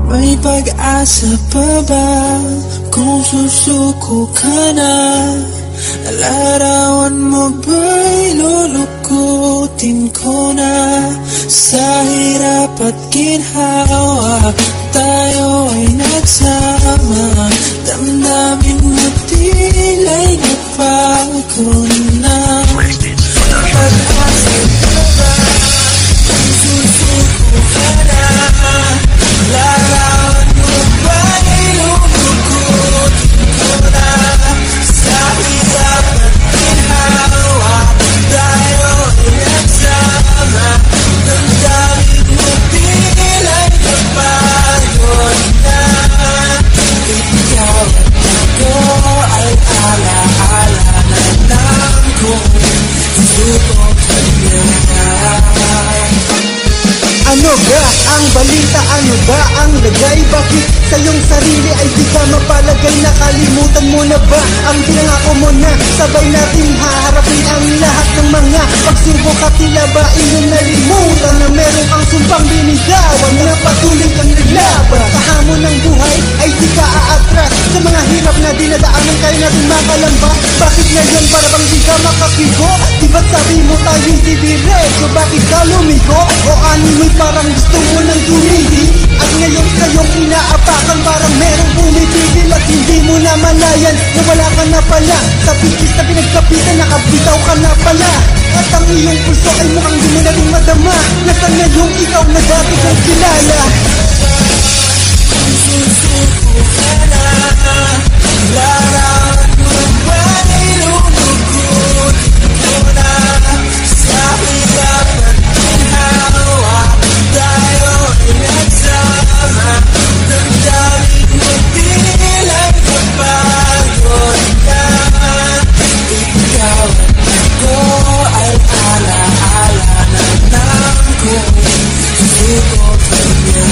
May pag-asa pa ba kung susuko ka na? Larawan mo ba'y lulukutin ko na? Sa hirap at ginhawa tayo ay nagsama. Damdamin mo tila'y napako na. Pag-asa pa ba kung susuko ka na? Larawan mo ba'y lulukutin ko na? Sa hirap at ginhawa tayo ay nagsama. Damdamin mo tila'y napagod na. Ikaw at ako ay alaala na lang kung subok kanya. Ano ba ang balita? Ano ba ang lagay? Bakit sa iyong sarili ay di ka mapalagay? Nakalimutan mo na ba ang pinangako mo na sabay natin haharapin ang lahat ng mga pagsubok? At tila ba inyong nalimutan na meron kang sumpang binigawan na patuloy kang naglaban? Sa hamon ng buhay ay di ka aatras sa mga hirap na dinadaanan kaya natin makalamba. Bakit ngayon para bang di ka makakigo? Di ba't sabi mo tayo'y didiretso? Bakit ka lumigo? O animoy parang gusto mo nang tumigil? At ngayon sa'yong inaapakan parang merong pumipigil. At hindi mo na malayan na wala ka na pala. Sa pikis na pinagkapitan nakabitaw ka na pala. At ang iyong puso ay mukhang di mo na rin madama. Nasaan na yung ikaw na dati kong kilala? Susuko ka na. Larawan mo ba'y lulukutin ko na? Sa hirap at ginhawa tayo ay nagsama. Damdamin mo tila'y napagod na. Ikaw at ako ay alaala na lang kung subok kanya.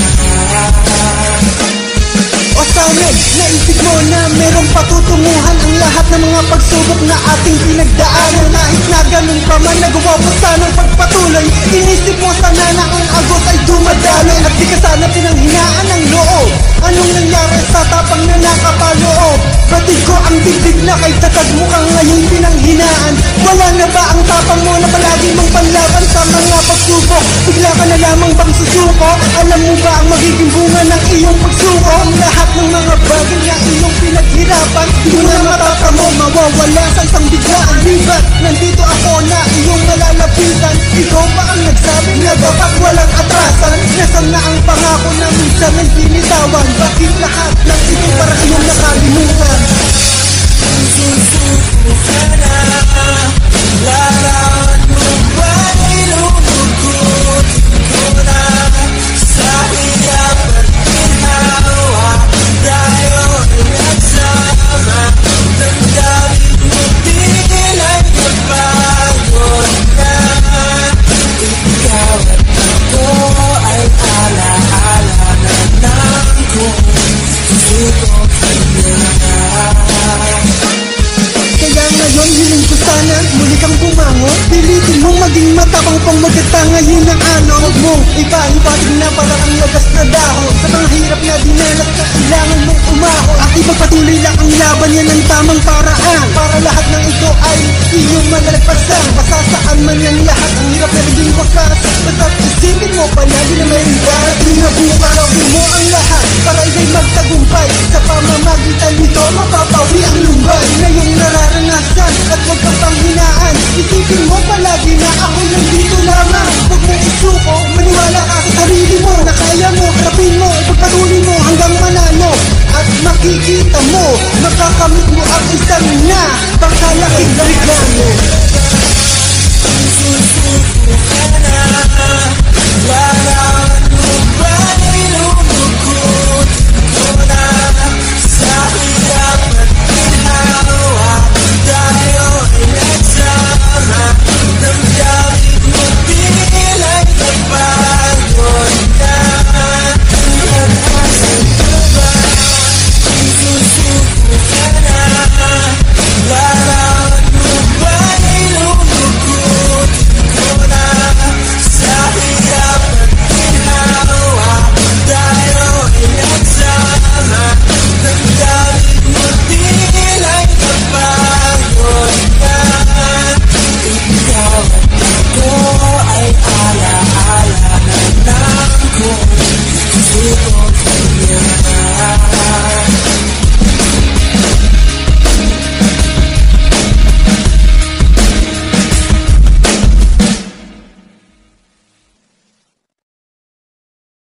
O sana, naisip mo na merong patutunguhan ang lahat ng mga pagsubok na ating pinagdaanan. Kahit na ganun pa man, nagawa mo sanang pagpatuloy. Inisip mo sana na ang agos ay dumadaloy. At di ka sana pinanghinaan ng loob. Anong nangyari sa tapang na nakapaloob? Batid ko ang dibdib na kay tatag mo kang ngayon pinanghinaan. Wala na ba ang tapang mo na palagi mong panlaban sa mga pagsubok? Bigla ka na lamang bang susuko? Alam mo ba ang magiging bunga ng iyong pagsuko? Ang lahat ng mga bagay na iyong pinaghirapan, di mo na matatamo, mawawala sa isang biglaan. Libat, nandito ako na iyong malalapitan. Ikaw ba ang nagsabi na dapat walang atrasan? Nasaan na ang pangako na minsan ay binitawan? Bakit lahat ng ito para iyong nakalimutan? Susuko ka na. Larawan mo ba'y lulukutin ko na? Sa hirap at ginhawa tayo ay nagsama. Damdamin mo tila'y napagod na. Ikaw at ako ay alaala na lang kung subok kanya. Kaya ngayon hiling ko sana muli kang bumangon. Pilitin mong maging matapang pang magkatangayin ng ano. Huwag mong iba-ibating na parang ang lagas na dahon. Sa mga hirap na dinanas kailangan mong umahon. At ipagpatuloy lang ang laban, yan ang tamang paraan. Para lahat ng ito ay iyong malalagpasan. Pasasaan man yan lahat, ang hirap na naging wakas. Basta't isipin mo palagi na may darating na bukas. Gawin mo ang lahat para ikay magtagumpay. Sa pamamagitan nito mapapawi ang lumbay na iyong nararanasan. At huwag kang panghinaan, isipin mo palagi na ako nandito lamang. Huwag mong isuko, maniwala ka sa sarili mo na kaya mo, harapin mo, ipagpatuloy mo hanggang manalo. At makikita mo, makakamit mo ang isang na pangkalaking biglang.